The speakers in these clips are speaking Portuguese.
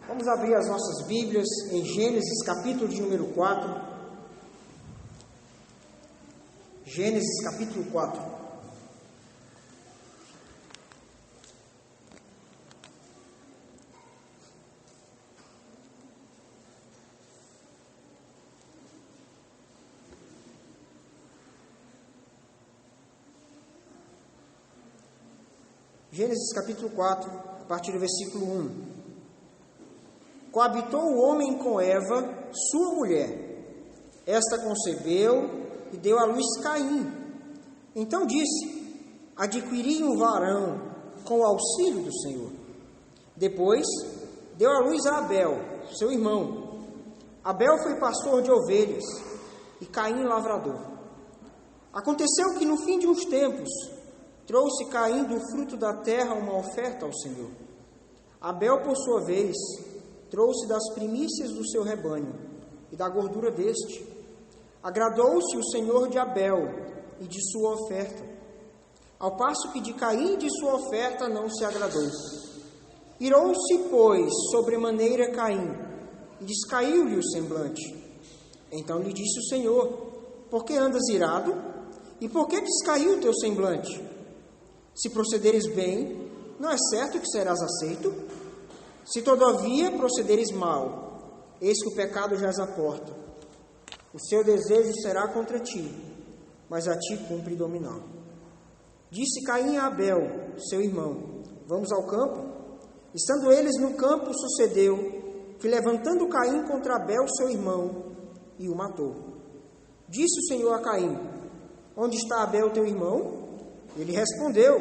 Vamos abrir as nossas Bíblias em Gênesis, capítulo de número 4. Gênesis, capítulo 4. Gênesis, capítulo 4, a partir do versículo 1. Coabitou o homem com Eva, sua mulher. Esta concebeu e deu à luz Caim. Então disse: adquiri um varão com o auxílio do Senhor. Depois deu à luz a Abel, seu irmão. Abel foi pastor de ovelhas e Caim lavrador. Aconteceu que no fim de uns tempos trouxe Caim do fruto da terra uma oferta ao Senhor. Abel, por sua vez, trouxe das primícias do seu rebanho e da gordura deste. Agradou-se o Senhor de Abel e de sua oferta, ao passo que de Caim e de sua oferta não se agradou. Irou-se, pois, sobremaneira Caim, e descaiu-lhe o semblante. Então lhe disse o Senhor: por que andas irado? E por que descaiu o teu semblante? Se procederes bem, não é certo que serás aceito? Se todavia procederes mal, eis que o pecado jaz à porta. O seu desejo será contra ti, mas a ti cumpre dominá-lo. Disse Caim a Abel, seu irmão: vamos ao campo? Estando eles no campo, sucedeu que, levantando Caim contra Abel, seu irmão, e o matou. Disse o Senhor a Caim: onde está Abel, teu irmão? Ele respondeu: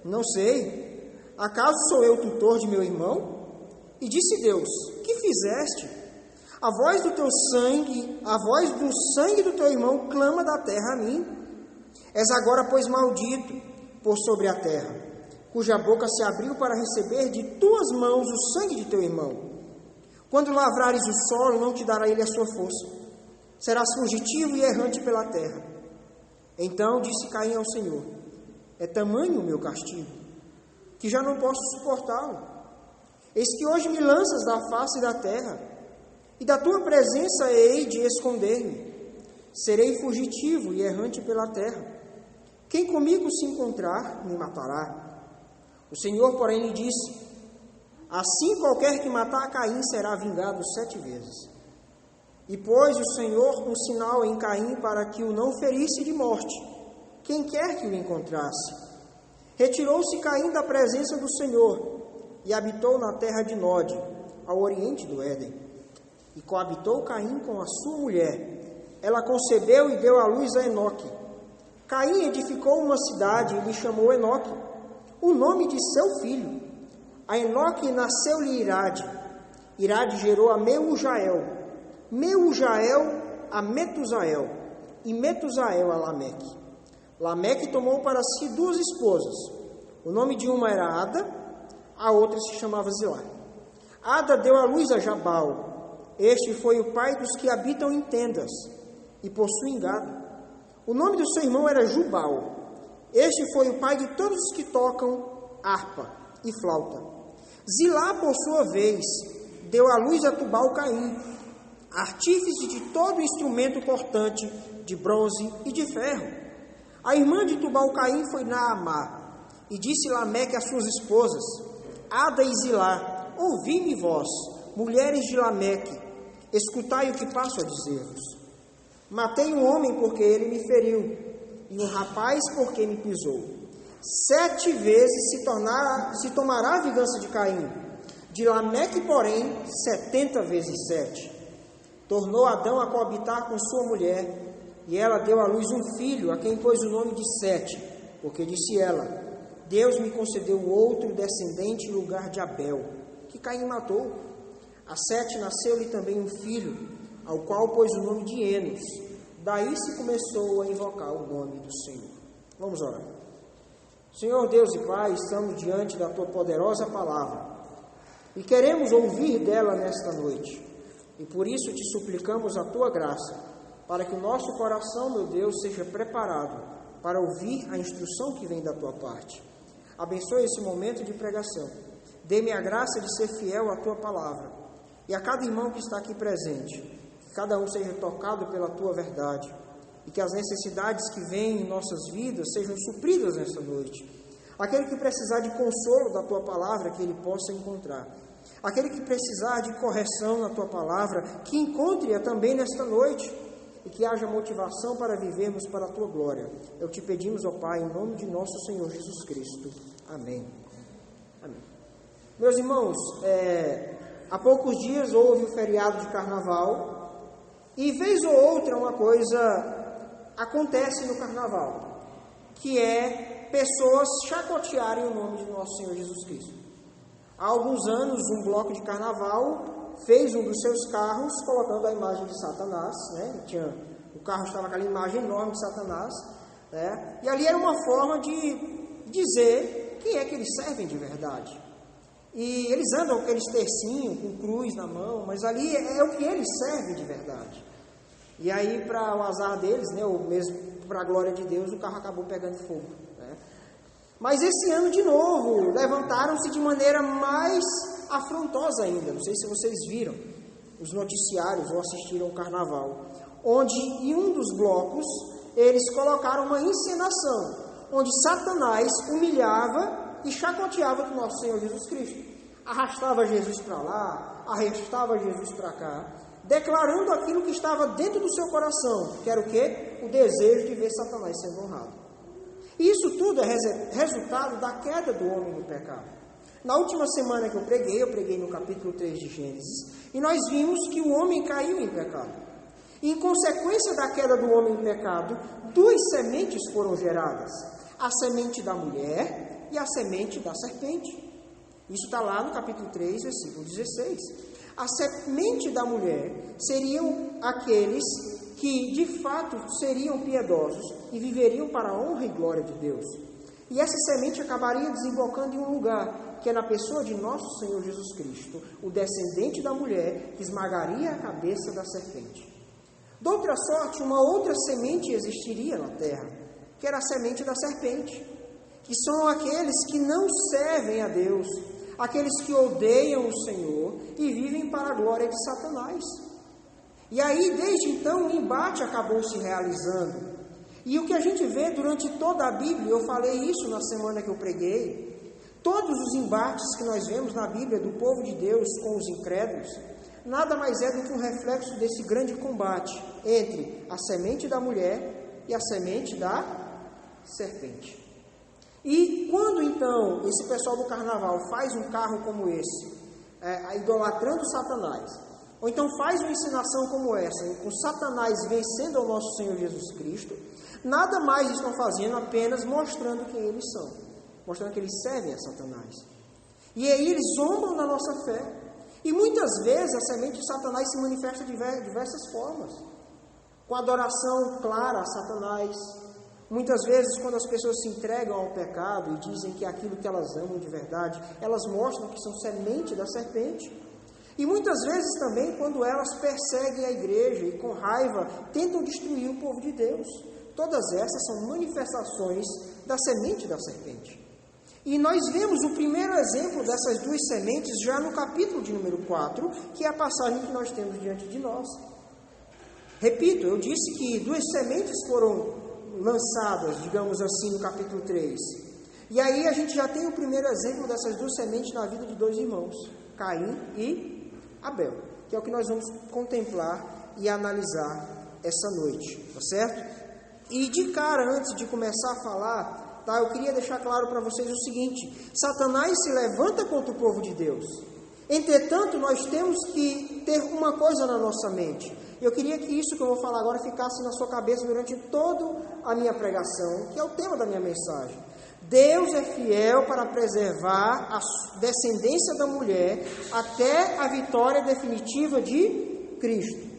não sei. Acaso sou eu tutor de meu irmão? E disse Deus: que fizeste? A voz do sangue do teu irmão clama da terra a mim. És agora, pois, maldito por sobre a terra, cuja boca se abriu para receber de tuas mãos o sangue de teu irmão. Quando lavrares o solo, não te dará ele a sua força. Serás fugitivo e errante pela terra. Então disse Caim ao Senhor: é tamanho o meu castigo, que já não posso suportá-lo. Eis que hoje me lanças da face da terra, e da tua presença hei de esconder-me. Serei fugitivo e errante pela terra. Quem comigo se encontrar, me matará. O Senhor, porém, lhe disse: assim qualquer que matar Caim será vingado 7 vezes. E pôs o Senhor um sinal em Caim para que o não ferisse de morte, quem quer que o encontrasse. Retirou-se Caim da presença do Senhor e habitou na terra de Nod, ao oriente do Éden. E coabitou Caim com a sua mulher. Ela concebeu e deu à luz a Enoque. Caim edificou uma cidade e lhe chamou Enoque, o nome de seu filho. A Enoque nasceu-lhe Irade. Irade gerou a Meujael. Meujael a Metusael. E Metusael a Lameque. Lameque tomou para si 2 esposas. O nome de uma era Ada, a outra se chamava Zilá. Ada deu à luz a Jabal. Este foi o pai dos que habitam em tendas e possuem gado. O nome do seu irmão era Jubal. Este foi o pai de todos os que tocam harpa e flauta. Zilá, por sua vez, deu à luz a Tubal-Caim, artífice de todo instrumento cortante, de bronze e de ferro. A irmã de Tubal-Caim foi Naamá, e disse Lameque às suas esposas: Ada e Zilá, ouvi-me vós, mulheres de Lameque, escutai o que passo a dizer-vos. Matei um homem porque ele me feriu, e um rapaz porque me pisou. 7 vezes se tomará a vingança de Caim, de Lameque, porém, 70 vezes 7. Tornou Adão a coabitar com sua mulher, e ela deu à luz um filho, a quem pôs o nome de Sete, porque disse ela: Deus me concedeu outro descendente em lugar de Abel, que Caim matou. A Sete nasceu-lhe também um filho, ao qual pôs o nome de Enos. Daí se começou a invocar o nome do Senhor. Vamos orar. Senhor Deus e Pai, estamos diante da Tua poderosa palavra e queremos ouvir dela nesta noite. E por isso te suplicamos a Tua graça, para que o nosso coração, meu Deus, seja preparado para ouvir a instrução que vem da Tua parte. Abençoe esse momento de pregação Dê-me a graça de ser fiel à tua palavra. E a cada irmão que está aqui presente, que cada um seja tocado pela tua verdade. E que as necessidades que vêm em nossas vidas sejam supridas nesta noite. Aquele que precisar de consolo da tua palavra, que ele possa encontrar. Aquele que precisar de correção na tua palavra, que encontre-a também nesta noite. E que haja motivação para vivermos para a tua glória. Eu te pedimos, ó Pai, em nome de nosso Senhor Jesus Cristo. Amém. Amém. Meus irmãos, há poucos dias houve o feriado de carnaval. E vez ou outra uma coisa acontece no carnaval, que é pessoas chacotearem o nome de nosso Senhor Jesus Cristo. Há alguns anos, um bloco de carnaval fez um dos seus carros colocando a imagem de Satanás, né? O carro estava com aquela imagem enorme de Satanás, né? E ali era uma forma de dizer quem é que eles servem de verdade. E eles andam com aqueles tercinhos, com cruz na mão, mas ali é o que eles servem de verdade. E aí, para o azar deles, né, ou mesmo para a glória de Deus, o carro acabou pegando fogo, né? Mas esse ano, de novo, levantaram-se de maneira mais afrontosa ainda. Não sei se vocês viram os noticiários ou assistiram o carnaval, onde em um dos blocos eles colocaram uma encenação, onde Satanás humilhava e chacoteava o nosso Senhor Jesus Cristo. Arrastava Jesus para lá, arrastava Jesus para cá, declarando aquilo que estava dentro do seu coração, que era o quê? O desejo de ver Satanás sendo honrado. E isso tudo é resultado da queda do homem no pecado. Na última semana que eu preguei no capítulo 3 de Gênesis, e nós vimos que o homem caiu em pecado. E em consequência da queda do homem em pecado, duas sementes foram geradas: a semente da mulher e a semente da serpente. Isso está lá no capítulo 3, versículo 16. A semente da mulher seriam aqueles que, de fato, seriam piedosos e viveriam para a honra e glória de Deus. E essa semente acabaria desembocando em um lugar, que é na pessoa de nosso Senhor Jesus Cristo, o descendente da mulher, que esmagaria a cabeça da serpente. De outra sorte, uma outra semente existiria na terra, que era a semente da serpente, que são aqueles que não servem a Deus, aqueles que odeiam o Senhor e vivem para a glória de Satanás. E aí, desde então, o embate acabou se realizando. E o que a gente vê durante toda a Bíblia, eu falei isso na semana que eu preguei, todos os embates que nós vemos na Bíblia do povo de Deus com os incrédulos, nada mais é do que um reflexo desse grande combate entre a semente da mulher e a semente da serpente. E quando então esse pessoal do carnaval faz um carro como esse, idolatrando Satanás, ou então faz uma encenação como essa, com Satanás vencendo ao nosso Senhor Jesus Cristo, nada mais estão fazendo, apenas mostrando quem eles são, mostrando que eles servem a Satanás. E aí eles zombam da nossa fé. E muitas vezes a semente de Satanás se manifesta de diversas formas, com adoração clara a Satanás. Muitas vezes, quando as pessoas se entregam ao pecado e dizem que aquilo que elas amam de verdade, elas mostram que são semente da serpente. E muitas vezes também, quando elas perseguem a igreja e com raiva tentam destruir o povo de Deus. Todas essas são manifestações da semente da serpente. E nós vemos o primeiro exemplo dessas duas sementes já no capítulo de número 4, que é a passagem que nós temos diante de nós. Repito, eu disse que duas sementes foram lançadas, digamos assim, no capítulo 3. E aí a gente já tem o primeiro exemplo dessas duas sementes na vida de dois irmãos, Caim e Abel, que é o que nós vamos contemplar e analisar essa noite, tá certo? E de cara, antes de começar a falar, tá, eu queria deixar claro para vocês o seguinte: Satanás se levanta contra o povo de Deus. Entretanto, nós temos que ter uma coisa na nossa mente. Eu queria que isso que eu vou falar agora ficasse na sua cabeça durante toda a minha pregação, que é o tema da minha mensagem. Deus é fiel para preservar a descendência da mulher até a vitória definitiva de Cristo.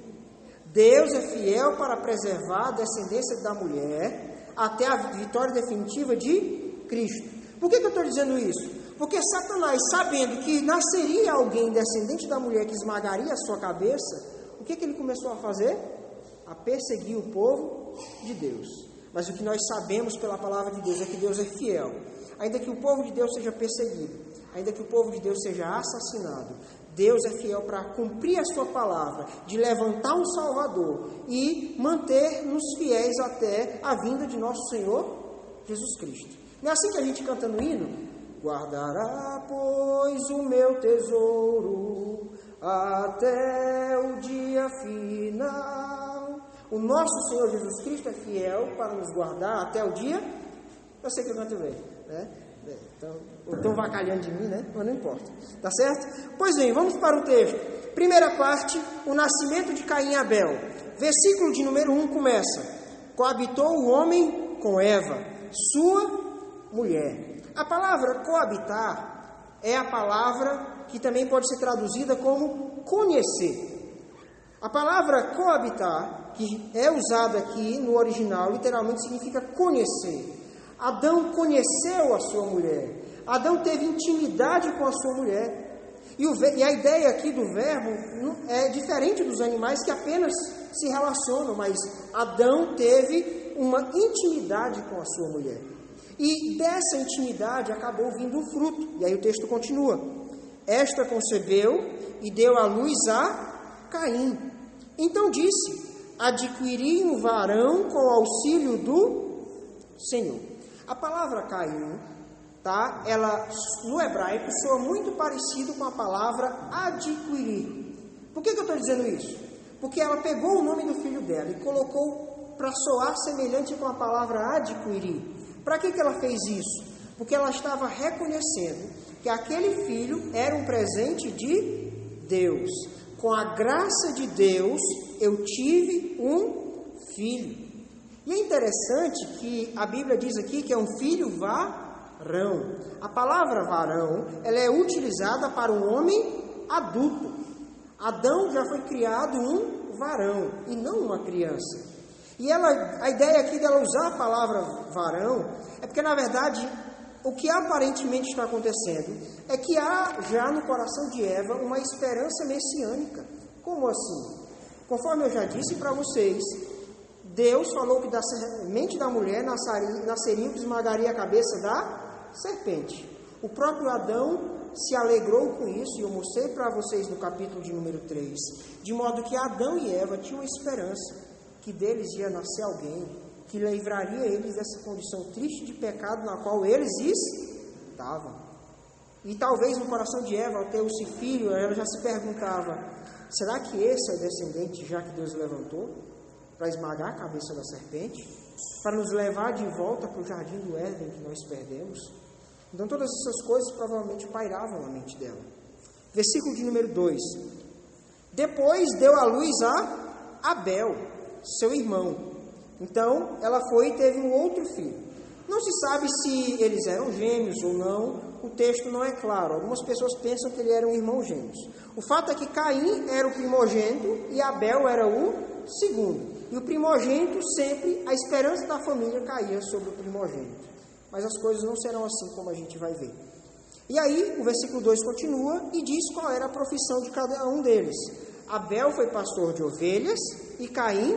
Deus é fiel para preservar a descendência da mulher até a vitória definitiva de Cristo. Por que eu estou dizendo isso? Porque Satanás, sabendo que nasceria alguém descendente da mulher que esmagaria a sua cabeça, o que ele começou a fazer? A perseguir o povo de Deus. Mas o que nós sabemos pela palavra de Deus é que Deus é fiel. Ainda que o povo de Deus seja perseguido, ainda que o povo de Deus seja assassinado, Deus é fiel para cumprir a sua palavra, de levantar um Salvador e manter-nos fiéis até a vinda de nosso Senhor Jesus Cristo. Não é assim que a gente canta no hino? Guardará, pois, o meu tesouro até o dia final. O nosso Senhor Jesus Cristo é fiel para nos guardar até o dia. Eu sei que eu canto bem, né? Estão vacalhando de mim, né? Mas não importa. Tá certo? Pois bem, vamos para o texto. Primeira parte, o nascimento de Caim e Abel. Versículo de número 1 começa: coabitou o homem com Eva, sua mulher. A palavra coabitar é a palavra que também pode ser traduzida como conhecer. A palavra coabitar, que é usada aqui no original, literalmente significa conhecer. Adão conheceu a sua mulher. Adão teve intimidade com a sua mulher. E a ideia aqui do verbo é diferente dos animais que apenas se relacionam, mas Adão teve uma intimidade com a sua mulher. E dessa intimidade acabou vindo o fruto. E aí o texto continua: esta concebeu e deu à luz a Caim. Então disse: adquiri um varão com o auxílio do Senhor. A palavra Caim, tá? Ela no hebraico soa muito parecido com a palavra adquirir. Por que eu estou dizendo isso? Porque ela pegou o nome do filho dela e colocou para soar semelhante com a palavra adquirir. Para que ela fez isso? Porque ela estava reconhecendo que aquele filho era um presente de Deus. Com a graça de Deus, eu tive um filho. E é interessante que a Bíblia diz aqui que é um filho varão. A palavra varão, ela é utilizada para um homem adulto. Adão já foi criado um varão e não uma criança. E a ideia aqui dela usar a palavra varão é porque, na verdade, o que aparentemente está acontecendo é que há já no coração de Eva uma esperança messiânica. Como assim? Conforme eu já disse para vocês, Deus falou que da semente da mulher nasceria o que esmagaria a cabeça da serpente. O próprio Adão se alegrou com isso, e eu mostrei para vocês no capítulo de número 3, de modo que Adão e Eva tinham uma esperança, que deles ia nascer alguém, que livraria eles dessa condição triste de pecado na qual eles estavam. E talvez no coração de Eva, ao ter esse filho, ela já se perguntava: será que esse é o descendente já que Deus levantou para esmagar a cabeça da serpente, para nos levar de volta para o jardim do Éden que nós perdemos? Então todas essas coisas provavelmente pairavam na mente dela. Versículo de número 2: depois deu à luz a Abel, seu irmão. Então ela foi e teve um outro filho. Não se sabe se eles eram gêmeos ou não, o texto não é claro. Algumas pessoas pensam que eles eram irmãos gêmeos. O fato é que Caim era o primogênito e Abel era o segundo. E o primogênito sempre, a esperança da família caía sobre o primogênito. Mas as coisas não serão assim como a gente vai ver. E aí o versículo 2 continua e diz qual era a profissão de cada um deles. Abel foi pastor de ovelhas e Caim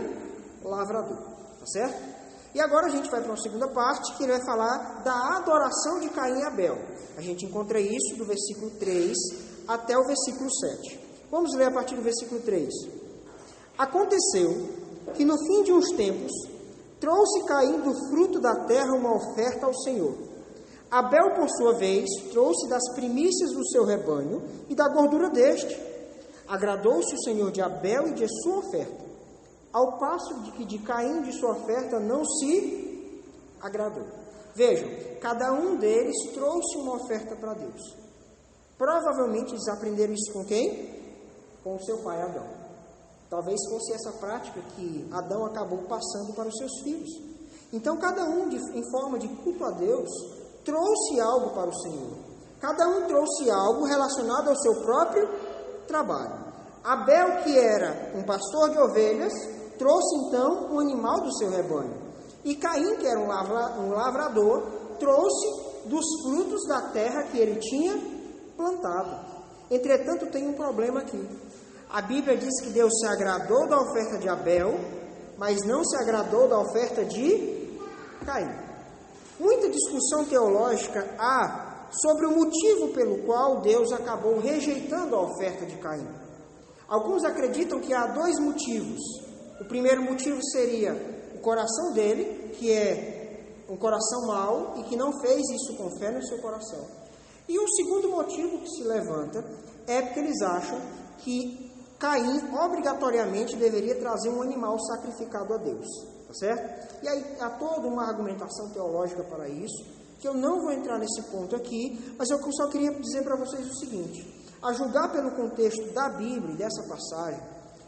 lavrador. Tá certo? E agora a gente vai para uma segunda parte, que ele vai falar da adoração de Caim e Abel. A gente encontra isso do versículo 3 até o versículo 7. Vamos ler a partir do versículo 3. Aconteceu que no fim de uns tempos, trouxe Caim do fruto da terra uma oferta ao Senhor. Abel, por sua vez, trouxe das primícias do seu rebanho e da gordura deste. Agradou-se o Senhor de Abel e de sua oferta, ao passo de que de Caim de sua oferta não se agradou. Vejam, cada um deles trouxe uma oferta para Deus. Provavelmente eles aprenderam isso com quem? Com o seu pai Adão. Talvez fosse essa prática que Adão acabou passando para os seus filhos. Então cada um, em forma de culto a Deus, trouxe algo para o Senhor. Cada um trouxe algo relacionado ao seu próprio trabalho. Abel, que era um pastor de ovelhas, trouxe então um animal do seu rebanho. E Caim, que era um lavrador, trouxe dos frutos da terra que ele tinha plantado. Entretanto, tem um problema aqui. A Bíblia diz que Deus se agradou da oferta de Abel, mas não se agradou da oferta de Caim. Muita discussão teológica há sobre o motivo pelo qual Deus acabou rejeitando a oferta de Caim. Alguns acreditam que há dois motivos. O primeiro motivo seria o coração dele, que é um coração mau e que não fez isso com fé no seu coração. E o segundo motivo que se levanta é porque eles acham que Caim obrigatoriamente deveria trazer um animal sacrificado a Deus, tá certo? E aí há toda uma argumentação teológica para isso, que eu não vou entrar nesse ponto aqui, mas eu só queria dizer para vocês o seguinte: a julgar pelo contexto da Bíblia e dessa passagem,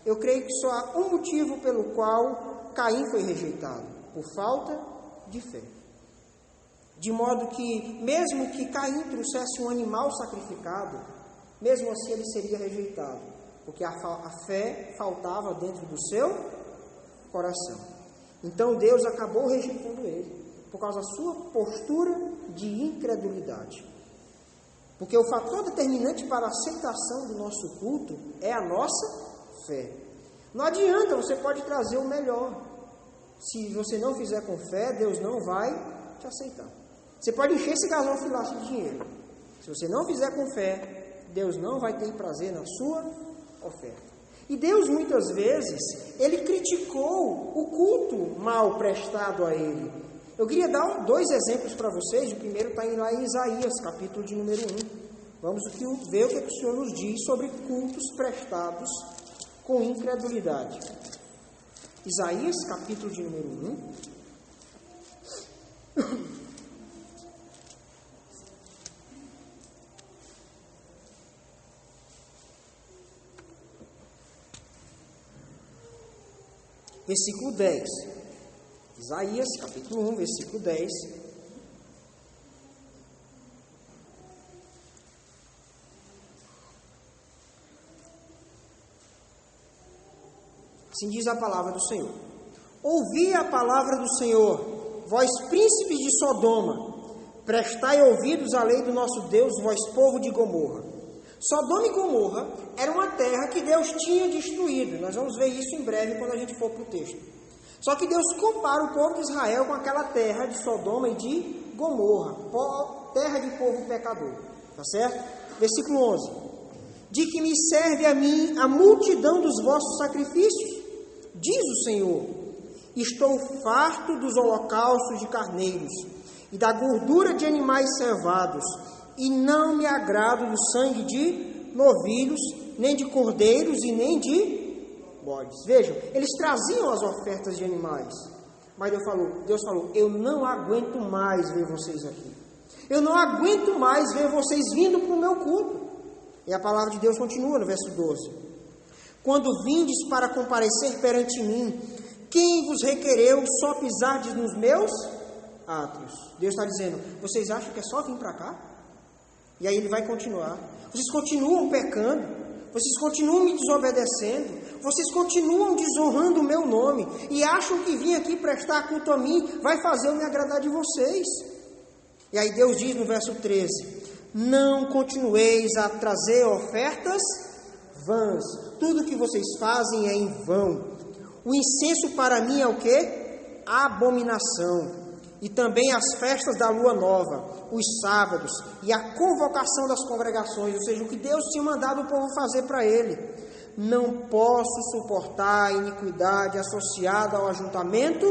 eu creio que só há um motivo pelo qual Caim foi rejeitado: por falta de fé. De modo que, mesmo que Caim trouxesse um animal sacrificado, mesmo assim ele seria rejeitado, porque a fé faltava dentro do seu coração. Então Deus acabou rejeitando ele, por causa da sua postura de incredulidade. Porque o fator determinante para a aceitação do nosso culto é a nossa fé. Não adianta, você pode trazer o melhor. Se você não fizer com fé, Deus não vai te aceitar. Você pode encher esse gasofilaço de dinheiro. Se você não fizer com fé, Deus não vai ter prazer na sua oferta. E Deus, muitas vezes, Ele criticou o culto mal prestado a Ele. Eu queria dar dois exemplos para vocês. O primeiro está lá em Isaías, capítulo de número 1. Vamos ver o que o Senhor nos diz sobre cultos prestados com incredulidade. Isaías, capítulo de número 1. Versículo 10. Isaías, capítulo 1, versículo 10. Assim diz a palavra do Senhor: ouvi a palavra do Senhor, vós príncipes de Sodoma, prestai ouvidos à lei do nosso Deus, vós povo de Gomorra. Sodoma e Gomorra era uma terra que Deus tinha destruído. Nós vamos ver isso em breve quando a gente for para o texto. Só que Deus compara o povo de Israel com aquela terra de Sodoma e de Gomorra, terra de povo pecador. Tá certo? Versículo 11. De que me serve a mim a multidão dos vossos sacrifícios? Diz o Senhor: estou farto dos holocaustos de carneiros e da gordura de animais cevados, e não me agrado do sangue de novilhos, nem de cordeiros e nem de bodes. Vejam, eles traziam as ofertas de animais, mas Deus falou: eu não aguento mais ver vocês aqui. Eu não aguento mais ver vocês vindo para o meu culto. E a palavra de Deus continua no verso 12. Quando vindes para comparecer perante mim, quem vos requereu só pisardes nos meus átrios? Deus está dizendo: vocês acham que é só vir para cá? E aí ele vai continuar: vocês continuam pecando, vocês continuam me desobedecendo, vocês continuam desonrando o meu nome, e acham que vir aqui prestar culto a mim vai fazer eu me agradar de vocês. E aí Deus diz no verso 13: não continueis a trazer ofertas vãs, tudo que vocês fazem é em vão. O incenso para mim é o quê? Abominação. E também as festas da lua nova, os sábados e a convocação das congregações, ou seja, o que Deus tinha mandado o povo fazer para ele. Não posso suportar a iniquidade associada ao ajuntamento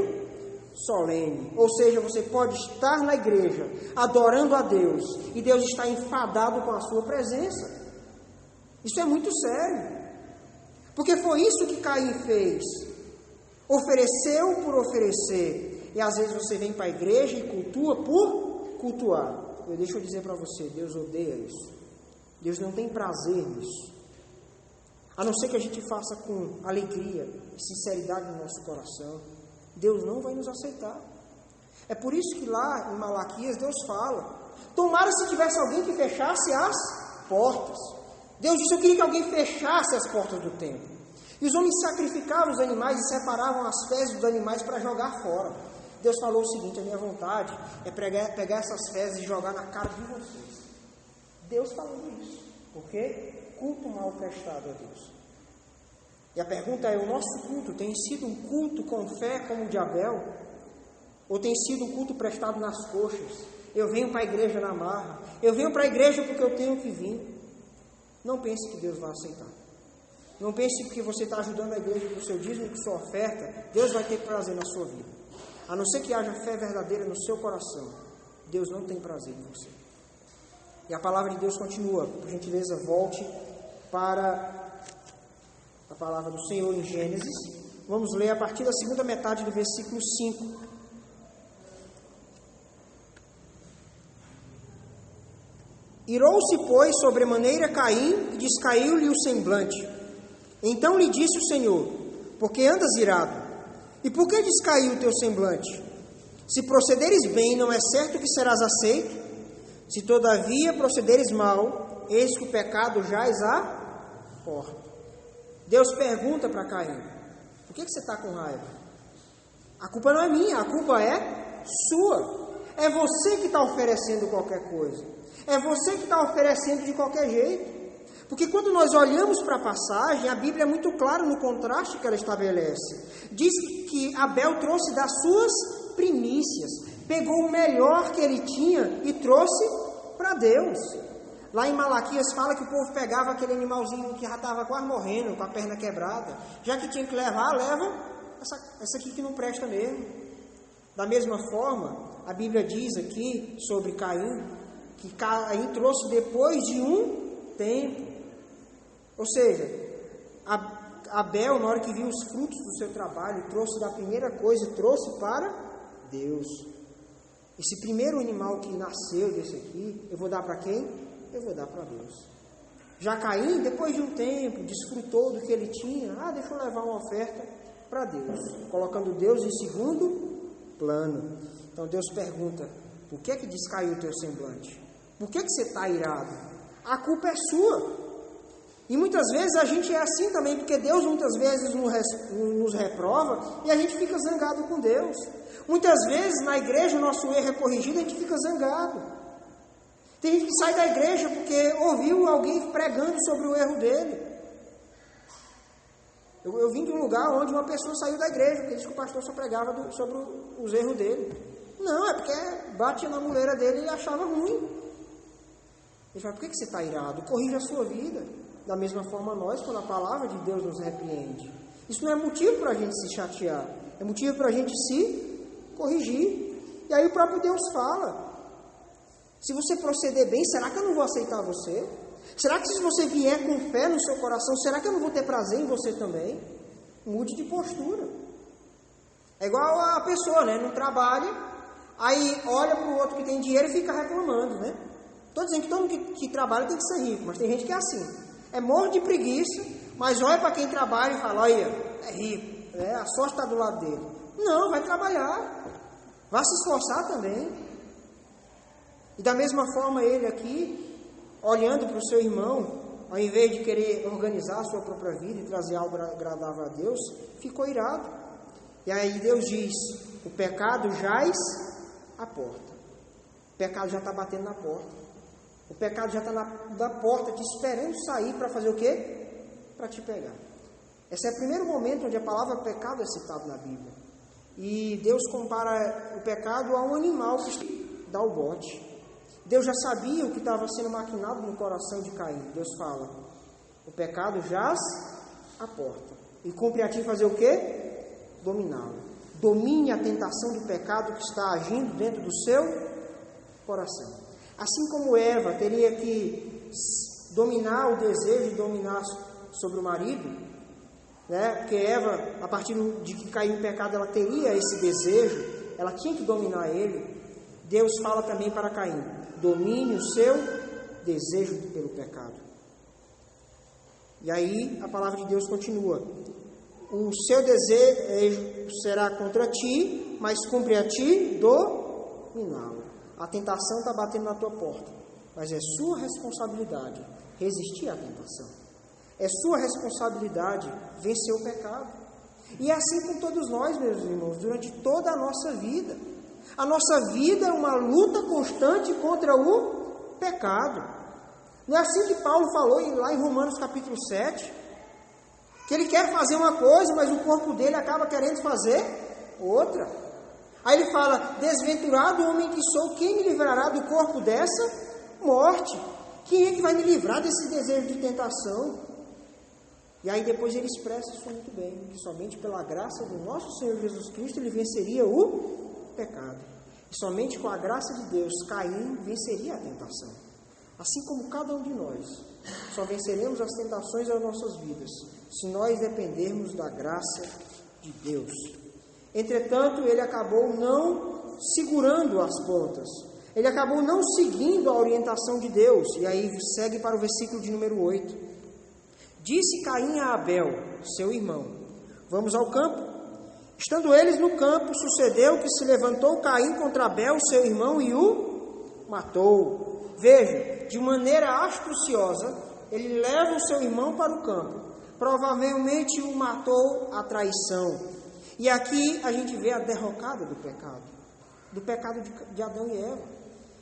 solene. Ou seja, você pode estar na igreja adorando a Deus e Deus está enfadado com a sua presença. Isso é muito sério, porque foi isso que Caim fez. Ofereceu por oferecer. E às vezes você vem para a igreja e cultua por cultuar. Deixa eu dizer para você, Deus odeia isso. Deus não tem prazer nisso. A não ser que a gente faça com alegria e sinceridade no nosso coração, Deus não vai nos aceitar. É por isso que lá em Malaquias Deus fala: tomara se tivesse alguém que fechasse as portas. Deus disse: eu queria que alguém fechasse as portas do templo. E os homens sacrificavam os animais e separavam as fezes dos animais para jogar fora. Deus falou o seguinte: a minha vontade é pegar essas fezes e jogar na cara de vocês. Deus falou isso. Por quê? Culto mal prestado a Deus. E a pergunta é: o nosso culto tem sido um culto com fé como o de Abel? Ou tem sido um culto prestado nas coxas, eu venho para a igreja na marra, eu venho para a igreja porque eu tenho que vir. Não pense que Deus vai aceitar. Não pense que você está ajudando a igreja com o seu dízimo, com sua oferta, Deus vai ter prazer na sua vida. A não ser que haja fé verdadeira no seu coração, Deus não tem prazer em você. E a palavra de Deus continua. Por gentileza, volte para a palavra do Senhor em Gênesis. Vamos ler a partir da segunda metade do versículo 5. Irou-se, pois, sobremaneira Caim, e descaiu-lhe o semblante. Então lhe disse o Senhor: por que andas irado? E por que descaiu o teu semblante? Se procederes bem, não é certo que serás aceito? Se todavia procederes mal, eis que o pecado jaz à porta. Deus pergunta para Caim: por que você está com raiva? A culpa não é minha, a culpa é sua. É você que está oferecendo qualquer coisa. É você que está oferecendo de qualquer jeito. Porque quando nós olhamos para a passagem, a Bíblia é muito clara no contraste que ela estabelece. Diz que Abel trouxe das suas primícias, pegou o melhor que ele tinha e trouxe para Deus. Lá em Malaquias fala que o povo pegava aquele animalzinho que já estava quase morrendo, com a perna quebrada. Já que tinha que levar, leva essa aqui que não presta mesmo. Da mesma forma, a Bíblia diz aqui sobre Caim, que Caim trouxe depois de um tempo. Ou seja, Abel, na hora que viu os frutos do seu trabalho, trouxe da primeira coisa e trouxe para Deus. Esse primeiro animal que nasceu desse aqui, eu vou dar para quem? Eu vou dar para Deus. Já Caim, depois de um tempo, desfrutou do que ele tinha. Deixa eu levar uma oferta para Deus, colocando Deus em segundo plano. Então Deus pergunta: por que descaiu o teu semblante? Por que você está irado? A culpa é sua. E muitas vezes a gente é assim também, porque Deus muitas vezes nos reprova e a gente fica zangado com Deus. Muitas vezes na igreja o nosso erro é corrigido e a gente fica zangado. Tem gente que sai da igreja porque ouviu alguém pregando sobre o erro dele. Eu vim de um lugar onde uma pessoa saiu da igreja porque disse que o pastor só pregava sobre os erros dele. Não, é porque batia na muleira dele e achava ruim. Ele fala: por que você está irado? Corrija a sua vida. Da mesma forma nós, quando a palavra de Deus nos repreende. Isso não é motivo para a gente se chatear. É motivo para a gente se corrigir. E aí o próprio Deus fala: se você proceder bem, será que eu não vou aceitar você? Será que se você vier com fé no seu coração, será que eu não vou ter prazer em você também? Mude de postura. É igual a pessoa, né? Não trabalha, aí olha para o outro que tem dinheiro e fica reclamando, né? Estou dizendo que todo mundo que trabalha tem que ser rico, mas tem gente que é assim. É morto de preguiça, mas olha para quem trabalha e fala: olha, é rico, a sorte está do lado dele. Não, vai trabalhar, vai se esforçar também. E da mesma forma ele aqui, olhando para o seu irmão, ao invés de querer organizar a sua própria vida e trazer algo agradável a Deus, ficou irado. E aí Deus diz: o pecado jaz à porta. O pecado já está batendo na porta. O pecado já está na porta, te esperando sair para fazer o quê? Para te pegar. Esse é o primeiro momento onde a palavra pecado é citada na Bíblia. E Deus compara o pecado a um animal que dá o bote. Deus já sabia o que estava sendo maquinado no coração de Caim. Deus fala: o pecado jaz à porta. E cumpre a ti fazer o quê? Dominá-lo. Domine a tentação do pecado que está agindo dentro do seu coração. Assim como Eva teria que dominar o desejo de dominar sobre o marido, né? Porque Eva, a partir de que caiu em pecado, ela teria esse desejo, ela tinha que dominar ele. Deus fala também para Caim: domine o seu desejo pelo pecado. E aí a palavra de Deus continua: o seu desejo será contra ti, mas cumpre a ti dominá-lo. A tentação está batendo na tua porta, mas é sua responsabilidade resistir à tentação. É sua responsabilidade vencer o pecado. E é assim com todos nós, meus irmãos, durante toda a nossa vida. A nossa vida é uma luta constante contra o pecado. Não é assim que Paulo falou lá em Romanos capítulo 7? Que ele quer fazer uma coisa, mas o corpo dele acaba querendo fazer outra. Aí ele fala: desventurado homem que sou, quem me livrará do corpo dessa morte? Quem é que vai me livrar desse desejo de tentação? E aí depois ele expressa isso muito bem, que somente pela graça do nosso Senhor Jesus Cristo ele venceria o pecado. E somente com a graça de Deus, Caim venceria a tentação. Assim como cada um de nós, só venceremos as tentações das nossas vidas, se nós dependermos da graça de Deus. Entretanto, ele acabou não segurando as pontas. Ele acabou não seguindo a orientação de Deus. E aí segue para o versículo de número 8. Disse Caim a Abel, seu irmão: vamos ao campo. Estando eles no campo, sucedeu que se levantou Caim contra Abel, seu irmão, e o matou. Veja, de maneira astuciosa, ele leva o seu irmão para o campo. Provavelmente o matou à traição. E aqui a gente vê a derrocada do pecado de Adão e Eva.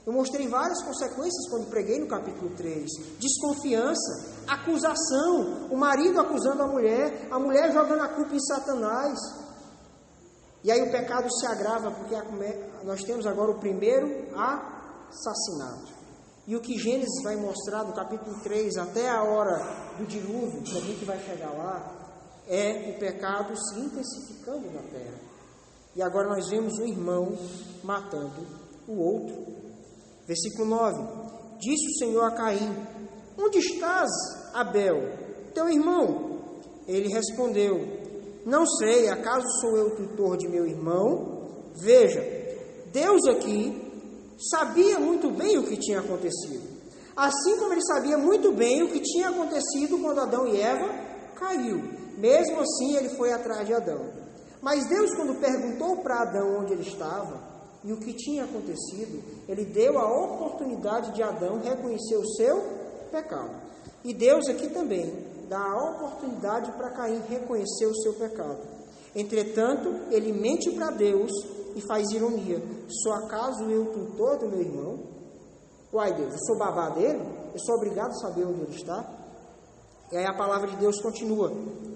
Eu mostrei várias consequências quando preguei no capítulo 3. Desconfiança, acusação, o marido acusando a mulher jogando a culpa em Satanás. E aí o pecado se agrava, porque nós temos agora o primeiro assassinato. E o que Gênesis vai mostrar do capítulo 3 até a hora do dilúvio, que a gente vai chegar lá, é o pecado se intensificando na terra. E agora nós vemos um irmão matando o outro. Versículo 9. Disse o Senhor a Caim: onde estás, Abel, teu irmão? Ele respondeu: não sei, acaso sou eu tutor de meu irmão? Veja, Deus aqui sabia muito bem o que tinha acontecido. Assim como ele sabia muito bem o que tinha acontecido quando Adão e Eva caiu. Mesmo assim, ele foi atrás de Adão. Mas Deus, quando perguntou para Adão onde ele estava e o que tinha acontecido, ele deu a oportunidade de Adão reconhecer o seu pecado. E Deus aqui também dá a oportunidade para Caim reconhecer o seu pecado. Entretanto, ele mente para Deus e faz ironia: sou acaso eu tutor do meu irmão? Uai, Deus, eu sou babá dele? Eu sou obrigado a saber onde ele está? E aí a palavra de Deus continua,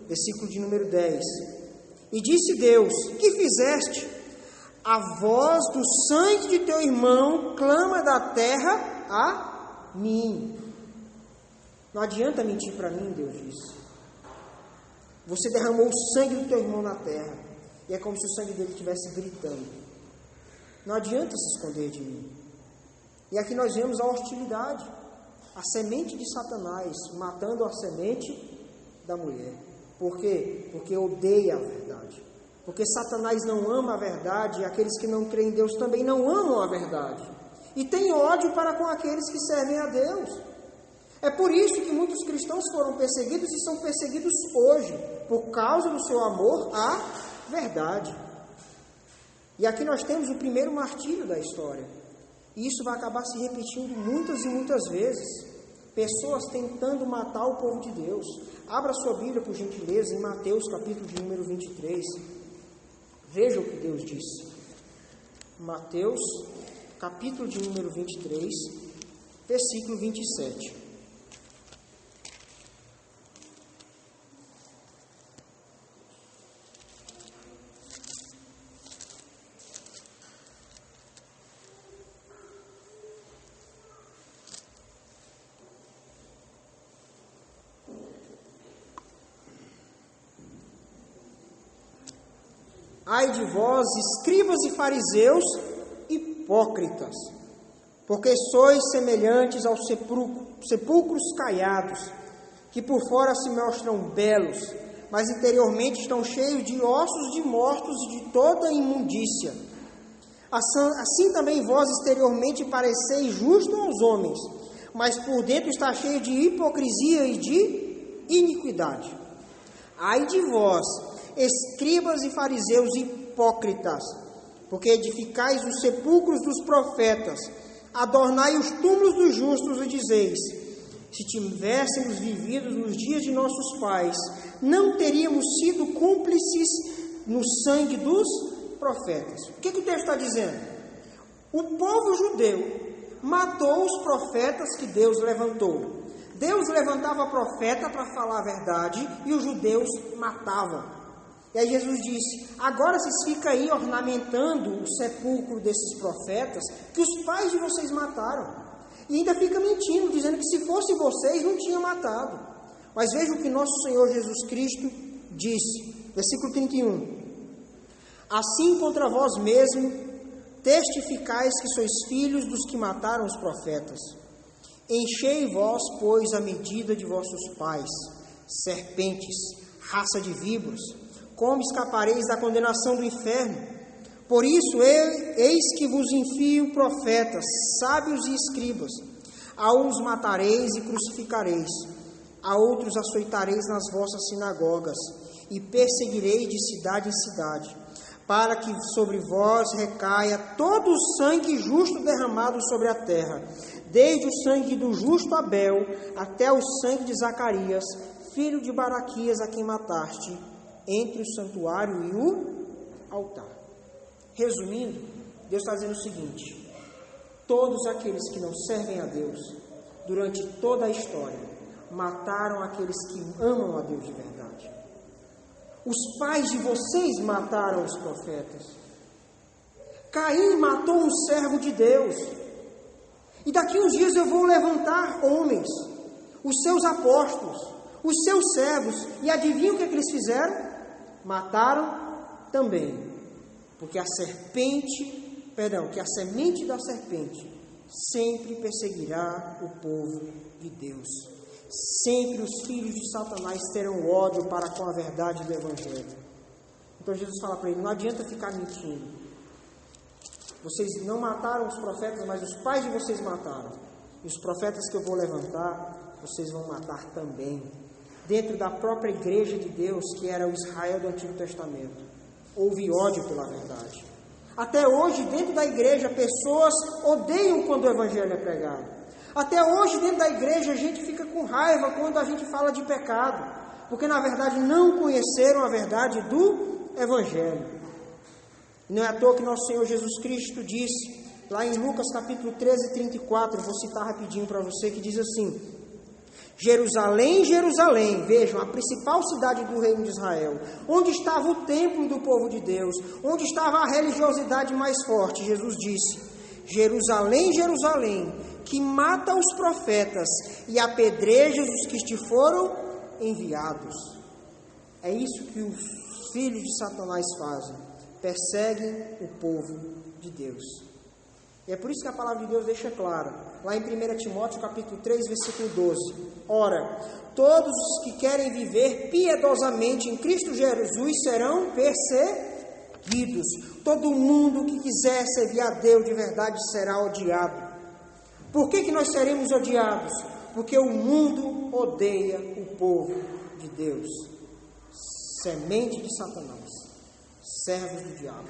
versículo de número 10. E disse Deus: que fizeste? A voz do sangue de teu irmão clama da terra a mim. Não adianta mentir para mim, Deus disse. Você derramou o sangue do teu irmão na terra, e é como se o sangue dele estivesse gritando. Não adianta se esconder de mim. E aqui nós vemos a hostilidade, a semente de Satanás matando a semente da mulher. Por quê? Porque odeia a verdade. Porque Satanás não ama a verdade, e aqueles que não creem em Deus também não amam a verdade. E tem ódio para com aqueles que servem a Deus. É por isso que muitos cristãos foram perseguidos e são perseguidos hoje, por causa do seu amor à verdade. E aqui nós temos o primeiro martírio da história. E isso vai acabar se repetindo muitas e muitas vezes. Pessoas tentando matar o povo de Deus. Abra sua Bíblia, por gentileza, em Mateus, capítulo de número 23. Veja o que Deus disse. Mateus, capítulo de número 23, versículo 27. Ai de vós, escribas e fariseus, hipócritas, porque sois semelhantes aos sepulcros caiados, que por fora se mostram belos, mas interiormente estão cheios de ossos de mortos e de toda imundícia. Assim também vós exteriormente pareceis justos aos homens, mas por dentro está cheio de hipocrisia e de iniquidade. Ai de vós, escribas e fariseus hipócritas, porque edificais os sepulcros dos profetas, adornai os túmulos dos justos e dizeis: se tivéssemos vivido nos dias de nossos pais, não teríamos sido cúmplices no sangue dos profetas. O que o texto está dizendo? O povo judeu matou os profetas que Deus levantou. Deus levantava profeta para falar a verdade e os judeus matavam. E aí Jesus disse: agora vocês ficam aí ornamentando o sepulcro desses profetas que os pais de vocês mataram. E ainda fica mentindo, dizendo que se fosse vocês, não tinha matado. Mas veja o que nosso Senhor Jesus Cristo disse. Versículo 31. Assim contra vós mesmo testificais que sois filhos dos que mataram os profetas. Enchei vós, pois, a medida de vossos pais, serpentes, raça de víboras. Como escapareis da condenação do inferno? Por isso, eis que vos envio profetas, sábios e escribas. A uns matareis e crucificareis, a outros açoitareis nas vossas sinagogas, e perseguireis de cidade em cidade, para que sobre vós recaia todo o sangue justo derramado sobre a terra, desde o sangue do justo Abel até o sangue de Zacarias, filho de Baraquias, a quem mataste, entre o santuário e o altar. Resumindo, Deus está dizendo o seguinte: todos aqueles que não servem a Deus, durante toda a história, mataram aqueles que amam a Deus de verdade. Os pais de vocês mataram os profetas. Caim matou um servo de Deus. E daqui uns dias eu vou levantar homens, os seus apóstolos, os seus servos, e adivinham o que eles fizeram? Mataram também. Porque a semente da serpente sempre perseguirá o povo de Deus. Sempre os filhos de Satanás terão ódio para com a verdade do Evangelho. Então Jesus fala para ele: não adianta ficar mentindo. Vocês não mataram os profetas, mas os pais de vocês mataram. E os profetas que eu vou levantar, vocês vão matar também. Dentro da própria igreja de Deus, que era o Israel do Antigo Testamento, houve ódio pela verdade. Até hoje, dentro da igreja, pessoas odeiam quando o Evangelho é pregado. Até hoje, dentro da igreja, a gente fica com raiva quando a gente fala de pecado, porque na verdade não conheceram a verdade do Evangelho. Não é à toa que nosso Senhor Jesus Cristo disse, lá em Lucas capítulo 13, 34, vou citar rapidinho para você, que diz assim: Jerusalém, Jerusalém, vejam, a principal cidade do reino de Israel, onde estava o templo do povo de Deus, onde estava a religiosidade mais forte. Jesus disse: Jerusalém, Jerusalém, que mata os profetas e apedreja os que te foram enviados. É isso que os filhos de Satanás fazem, perseguem o povo de Deus. E é por isso que a palavra de Deus deixa claro, lá em 1 Timóteo capítulo 3, versículo 12. Ora, todos os que querem viver piedosamente em Cristo Jesus serão perseguidos. Todo mundo que quiser servir a Deus de verdade será odiado. Por que nós seremos odiados? Porque o mundo odeia o povo de Deus. Semente de Satanás, servos do diabo.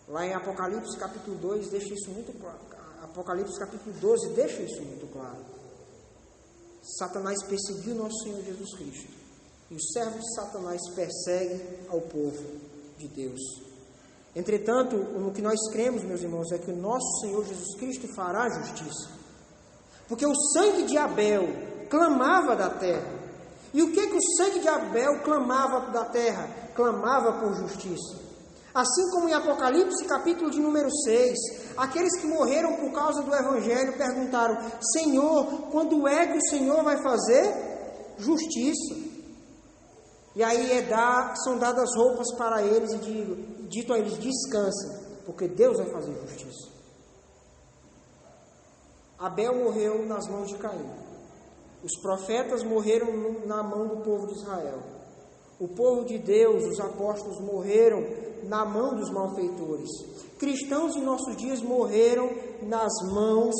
Lá em Apocalipse capítulo 2 deixa isso muito claro. Apocalipse capítulo 12 deixa isso muito claro. Satanás perseguiu nosso Senhor Jesus Cristo. E os servos de Satanás perseguem ao povo de Deus. Entretanto, no que nós cremos, meus irmãos, é que o nosso Senhor Jesus Cristo fará justiça. Porque o sangue de Abel clamava da terra. E o que o sangue de Abel clamava da terra? Clamava por justiça. Assim como em Apocalipse, capítulo de número 6, aqueles que morreram por causa do Evangelho perguntaram: Senhor, quando é que o Senhor vai fazer justiça? E aí são dadas roupas para eles e dito a eles: descansem, porque Deus vai fazer justiça. Abel morreu nas mãos de Caim. Os profetas morreram na mão do povo de Israel. O povo de Deus, os apóstolos, morreram na mão dos malfeitores. Cristãos em nossos dias morreram nas mãos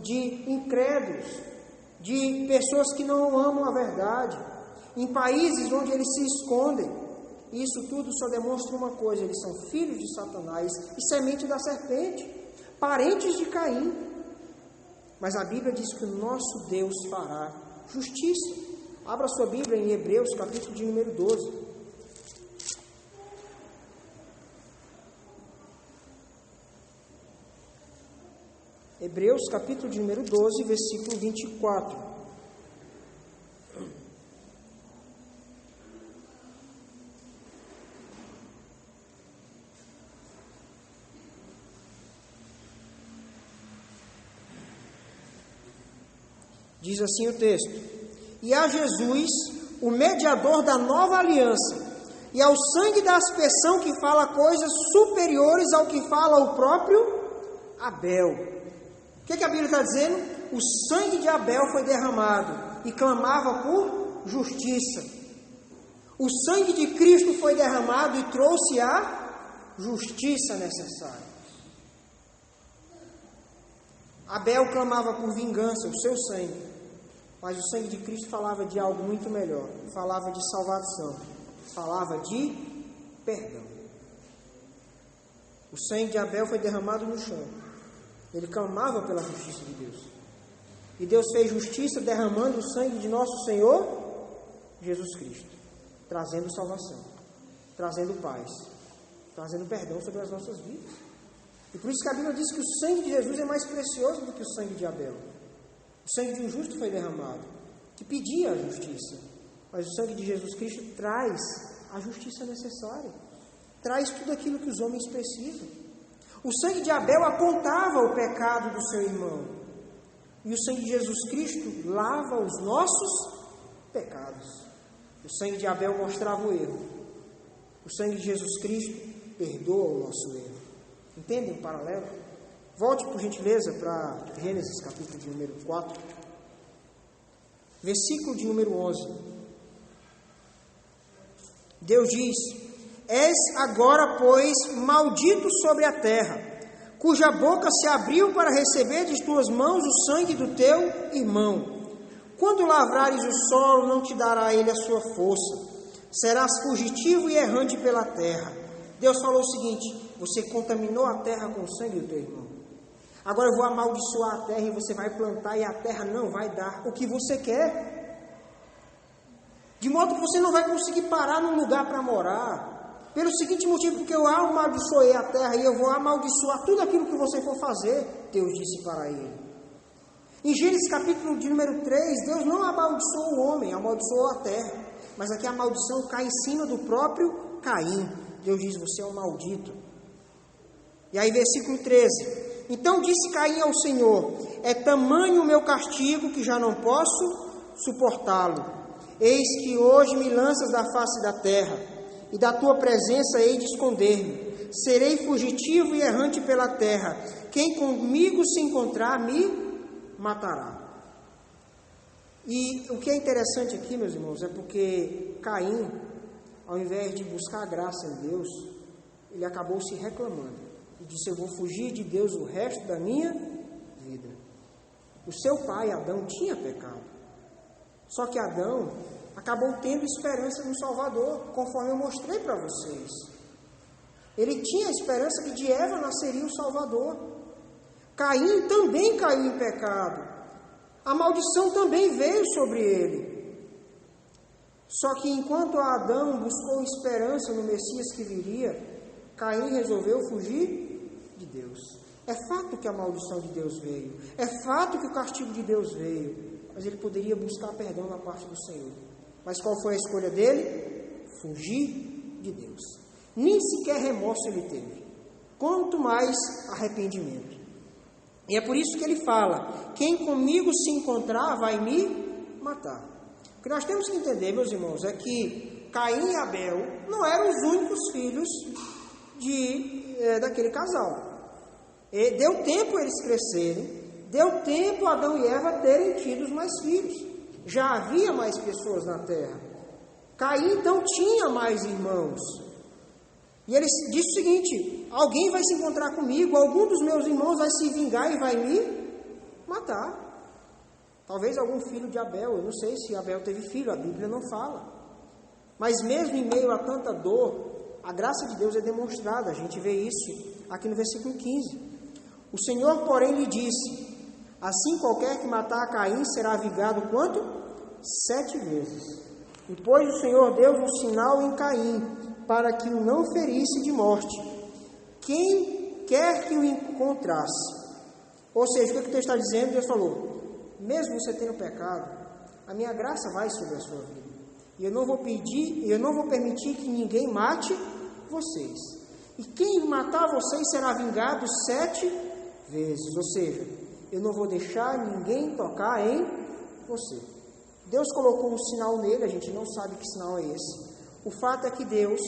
de incrédulos, de pessoas que não amam a verdade, em países onde eles se escondem. Isso tudo só demonstra uma coisa: eles são filhos de Satanás e semente da serpente, parentes de Caim. Mas a Bíblia diz que o nosso Deus fará justiça. Abra sua Bíblia em Hebreus, capítulo de número 12. Hebreus, capítulo de número 12, versículo 24. Diz assim o texto: e a Jesus, o mediador da nova aliança, e ao sangue da aspersão que fala coisas superiores ao que fala o próprio Abel. O que a Bíblia está dizendo? O sangue de Abel foi derramado e clamava por justiça. O sangue de Cristo foi derramado e trouxe a justiça necessária. Abel clamava por vingança, o seu sangue, mas o sangue de Cristo falava de algo muito melhor, falava de salvação, falava de perdão. O sangue de Abel foi derramado no chão, ele clamava pela justiça de Deus, e Deus fez justiça derramando o sangue de nosso Senhor Jesus Cristo, trazendo salvação, trazendo paz, trazendo perdão sobre as nossas vidas. E por isso que a Bíblia diz que o sangue de Jesus é mais precioso do que o sangue de Abel. O sangue de um justo foi derramado, que pedia a justiça. Mas o sangue de Jesus Cristo traz a justiça necessária. Traz tudo aquilo que os homens precisam. O sangue de Abel apontava o pecado do seu irmão. E o sangue de Jesus Cristo lava os nossos pecados. O sangue de Abel mostrava o erro. O sangue de Jesus Cristo perdoa o nosso erro. Entendem o paralelo? Volte, por gentileza, para Gênesis, capítulo de número 4, versículo de número 11. Deus diz: és agora, pois, maldito sobre a terra, cuja boca se abriu para receber de tuas mãos o sangue do teu irmão. Quando lavrares o solo, não te dará ele a sua força. Serás fugitivo e errante pela terra. Deus falou o seguinte: você contaminou a terra com o sangue do teu irmão. Agora eu vou amaldiçoar a terra e você vai plantar e a terra não vai dar o que você quer. De modo que você não vai conseguir parar num lugar para morar. Pelo seguinte motivo, porque eu amaldiçoei a terra e eu vou amaldiçoar tudo aquilo que você for fazer, Deus disse para ele. Em Gênesis capítulo de número 3, Deus não amaldiçoou o homem, amaldiçoou a terra. Mas aqui a maldição cai em cima do próprio Caim. Deus diz: você é um maldito. E aí versículo 13: então disse Caim ao Senhor: é tamanho o meu castigo que já não posso suportá-lo. Eis que hoje me lanças da face da terra, e da tua presença hei de esconder-me. Serei fugitivo e errante pela terra. Quem comigo se encontrar me matará. E o que é interessante aqui, meus irmãos, é porque Caim, ao invés de buscar graça em Deus, ele acabou se reclamando. E disse: eu vou fugir de Deus o resto da minha vida. O seu pai, Adão, tinha pecado. Só que Adão acabou tendo esperança no Salvador, conforme eu mostrei para vocês. Ele tinha a esperança que de Eva nasceria o Salvador. Caim também caiu em pecado. A maldição também veio sobre ele. Só que enquanto Adão buscou esperança no Messias que viria, Caim resolveu fugir de Deus. É fato que a maldição de Deus veio. É fato que o castigo de Deus veio. Mas ele poderia buscar perdão da parte do Senhor. Mas qual foi a escolha dele? Fugir de Deus. Nem sequer remorso ele teve. Quanto mais arrependimento. E é por isso que ele fala: quem comigo se encontrar vai me matar. O que nós temos que entender, meus irmãos, é que Caim e Abel não eram os únicos filhos daquele casal. Deu tempo eles crescerem, deu tempo Adão e Eva terem tido mais filhos. Já havia mais pessoas na terra. Caim então tinha mais irmãos. E ele disse o seguinte: alguém vai se encontrar comigo, algum dos meus irmãos vai se vingar e vai me matar. Talvez algum filho de Abel, eu não sei se Abel teve filho, a Bíblia não fala. Mas mesmo em meio a tanta dor, a graça de Deus é demonstrada. A gente vê isso aqui no versículo 15. O Senhor, porém, lhe disse: assim qualquer que matar a Caim será vingado quanto? 7 vezes. E pôs o Senhor Deus um sinal em Caim, para que o não ferisse de morte, quem quer que o encontrasse. Ou seja, o que o texto está dizendo? Deus falou: mesmo você tendo pecado, a minha graça vai sobre a sua vida. E eu não vou permitir que ninguém mate vocês. E quem matar vocês será vingado 7 vezes. Ou seja, eu não vou deixar ninguém tocar em você. Deus colocou um sinal nele, a gente não sabe que sinal é esse. O fato é que Deus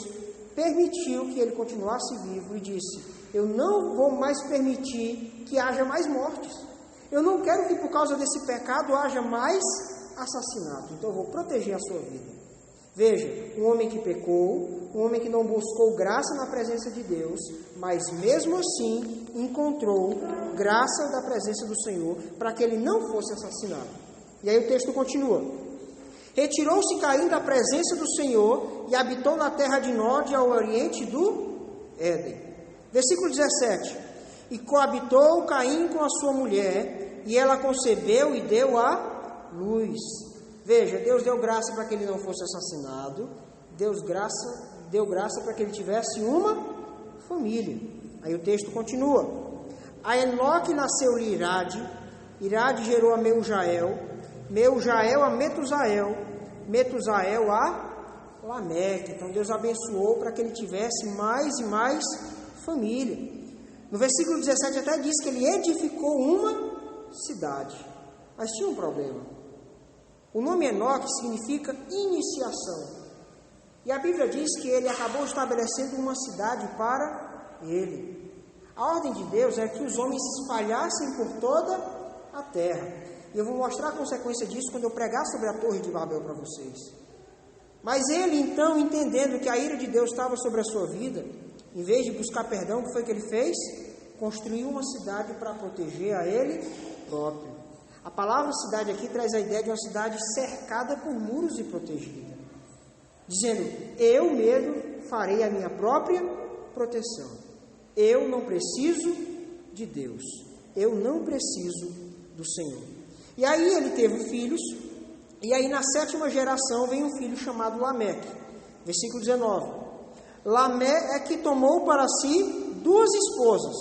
permitiu que ele continuasse vivo e disse: eu não vou mais permitir que haja mais mortes. Eu não quero que por causa desse pecado haja mais assassinato. Então eu vou proteger a sua vida. Veja, um homem que pecou, um homem que não buscou graça na presença de Deus, mas mesmo assim encontrou graça da presença do Senhor para que ele não fosse assassinado. E aí o texto continua. Retirou-se Caim da presença do Senhor e habitou na terra de Nod, ao oriente do Éden. Versículo 17. E coabitou Caim com a sua mulher, e ela concebeu e deu à luz. Veja, Deus deu graça para que ele não fosse assassinado, deu graça para que ele tivesse uma família. Aí o texto continua. A Enoque nasceu-lhe Irade, Irade gerou a Meujael, Meujael a Metusael, Metusael a Lameque. Então Deus abençoou para que ele tivesse mais e mais família. No versículo 17 até diz que ele edificou uma cidade, mas tinha um problema. O nome Enoque significa iniciação. E a Bíblia diz que ele acabou estabelecendo uma cidade para ele. A ordem de Deus é que os homens se espalhassem por toda a terra. E eu vou mostrar a consequência disso quando eu pregar sobre a Torre de Babel para vocês. Mas ele, então, entendendo que a ira de Deus estava sobre a sua vida, em vez de buscar perdão, o que foi que ele fez? Construiu uma cidade para proteger a ele próprio. A palavra cidade aqui traz a ideia de uma cidade cercada por muros e protegida. Dizendo, eu mesmo farei a minha própria proteção. Eu não preciso de Deus. Eu não preciso do Senhor. E aí ele teve filhos, e aí na 7ª geração vem um filho chamado Lameque. Versículo 19. Lameque tomou para si 2 esposas.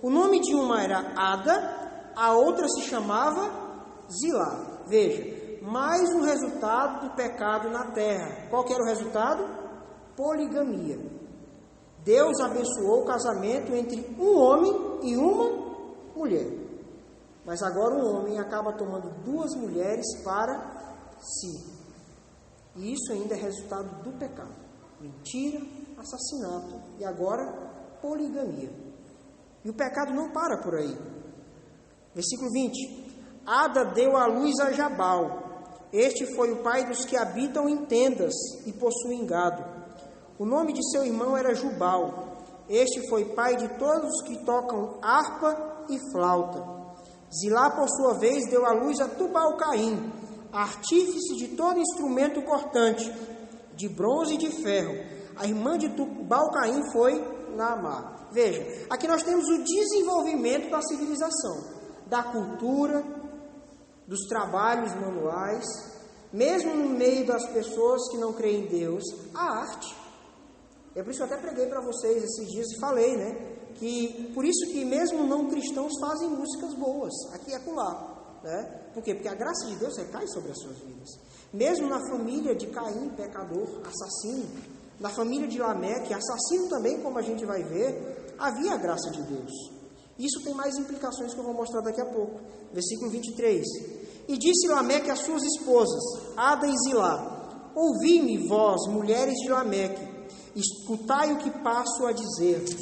O nome de uma era Ada, a outra se chamava Zilá. Veja, mais um resultado do pecado na terra. Qual que era o resultado? Poligamia. Deus abençoou o casamento entre um homem e uma mulher. Mas agora um homem acaba tomando 2 mulheres para si. E isso ainda é resultado do pecado. Mentira, assassinato e agora poligamia. E o pecado não para por aí. Versículo 20. Ada deu à luz a Jabal. Este foi o pai dos que habitam em tendas e possuem gado. O nome de seu irmão era Jubal. Este foi pai de todos os que tocam harpa e flauta. Zilá, por sua vez, deu à luz a Tubal-Caim, artífice de todo instrumento cortante, de bronze e de ferro. A irmã de Tubal-Caim foi Naamá. Veja, aqui nós temos o desenvolvimento da civilização, da cultura, dos trabalhos manuais, mesmo no meio das pessoas que não creem em Deus, a arte. É por isso que eu até preguei para vocês esses dias e falei, que por isso que mesmo não cristãos fazem músicas boas, aqui e acolá, Por quê? Porque a graça de Deus recai sobre as suas vidas. Mesmo na família de Caim, pecador, assassino, na família de Lameque, assassino também, como a gente vai ver, havia a graça de Deus. Isso tem mais implicações que eu vou mostrar daqui a pouco. Versículo 23. E disse Lameque às suas esposas, Ada e Zilá: ouvi-me, vós, mulheres de Lameque, escutai o que passo a dizer-vos.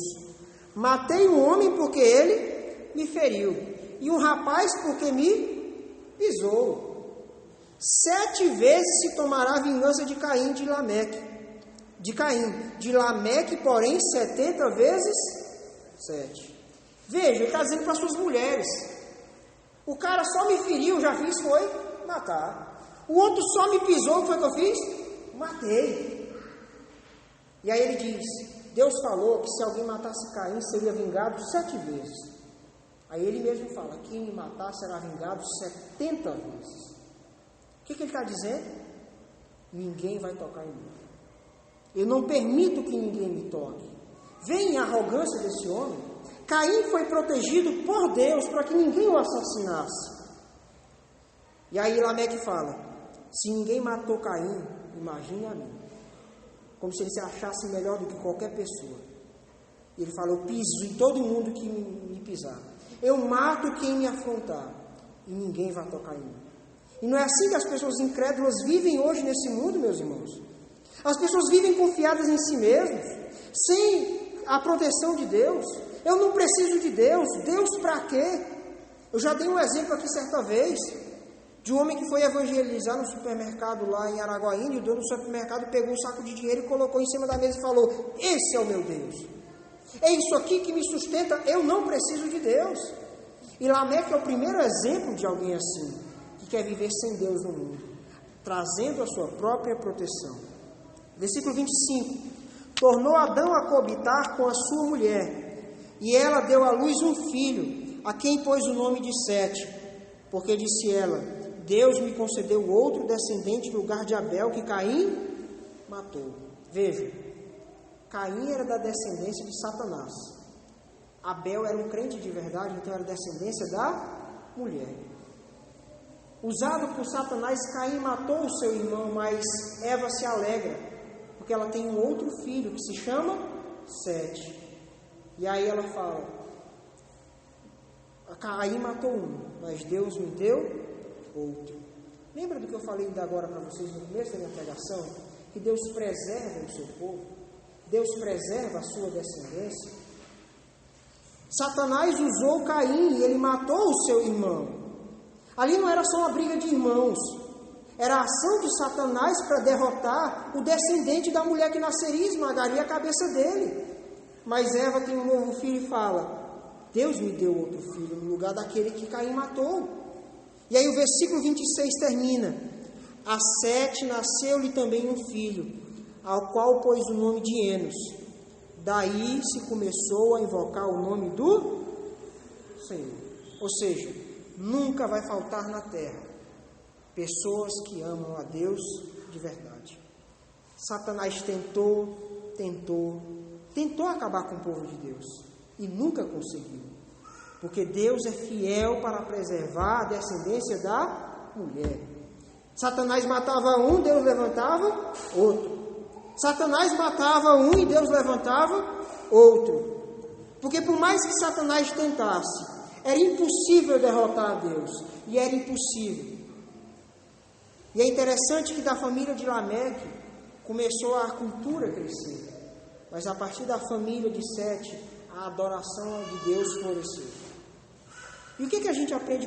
Matei um homem porque ele me feriu, e um rapaz porque me pisou. 7 vezes se tomará vingança de Caim de Lameque. De Caim. De Lameque, porém, 70 vezes 7. Veja, ele está dizendo para suas mulheres. O cara só me feriu, já fiz, foi matar. O outro só me pisou, o que foi que eu fiz? Matei. E aí ele diz, Deus falou que se alguém matasse Caim, seria vingado 7 vezes. Aí ele mesmo fala, quem me matar será vingado 70 vezes. O que ele está dizendo? Ninguém vai tocar em mim. Eu não permito que ninguém me toque. Vem a arrogância desse homem. Caim foi protegido por Deus para que ninguém o assassinasse. E aí Lameque fala, se ninguém matou Caim, imagine a mim. Como se ele se achasse melhor do que qualquer pessoa. E ele fala, eu piso em todo mundo que me pisar. Eu mato quem me afrontar. E ninguém vai tocar em mim. E não é assim que as pessoas incrédulas vivem hoje nesse mundo, meus irmãos. As pessoas vivem confiadas em si mesmos, sem a proteção de Deus. Eu não preciso de Deus. Deus para quê? Eu já dei um exemplo aqui certa vez, de um homem que foi evangelizar no supermercado lá em Araguaína, e o dono do supermercado pegou um saco de dinheiro e colocou em cima da mesa e falou: esse é o meu Deus. É isso aqui que me sustenta, eu não preciso de Deus. E Lameque é o primeiro exemplo de alguém assim, que quer viver sem Deus no mundo, trazendo a sua própria proteção. Versículo 25. Tornou Adão a coabitar com a sua mulher, e ela deu à luz um filho, a quem pôs o nome de Sete, porque disse ela: Deus me concedeu outro descendente no lugar de Abel, que Caim matou. Veja, Caim era da descendência de Satanás. Abel era um crente de verdade, então era descendência da mulher. Usado por Satanás, Caim matou o seu irmão, mas Eva se alegra, porque ela tem um outro filho que se chama Sete. E aí ela fala: Caim matou um, mas Deus me deu outro. Lembra do que eu falei ainda agora para vocês no começo da minha pregação? Que Deus preserva o seu povo, Deus preserva a sua descendência. Satanás usou Caim e ele matou o seu irmão. Ali não era só uma briga de irmãos, era a ação de Satanás para derrotar o descendente da mulher que nasceria, esmagaria a cabeça dele. Mas Eva tem um novo filho e fala: Deus me deu outro filho no lugar daquele que Caim matou. E aí o versículo 26 termina: a Sete nasceu-lhe também um filho, ao qual pôs o nome de Enos. Daí se começou a invocar o nome do Senhor. Ou seja, nunca vai faltar na terra pessoas que amam a Deus de verdade. Satanás tentou acabar com o povo de Deus e nunca conseguiu, porque Deus é fiel para preservar a descendência da mulher. Satanás matava um, Deus levantava outro. Satanás matava um e Deus levantava outro. Porque por mais que Satanás tentasse, era impossível derrotar a Deus. E era impossível. E é interessante que da família de Lameque começou a cultura a crescer. Mas a partir da família de Sete, a adoração de Deus floresceu. E o que a gente aprende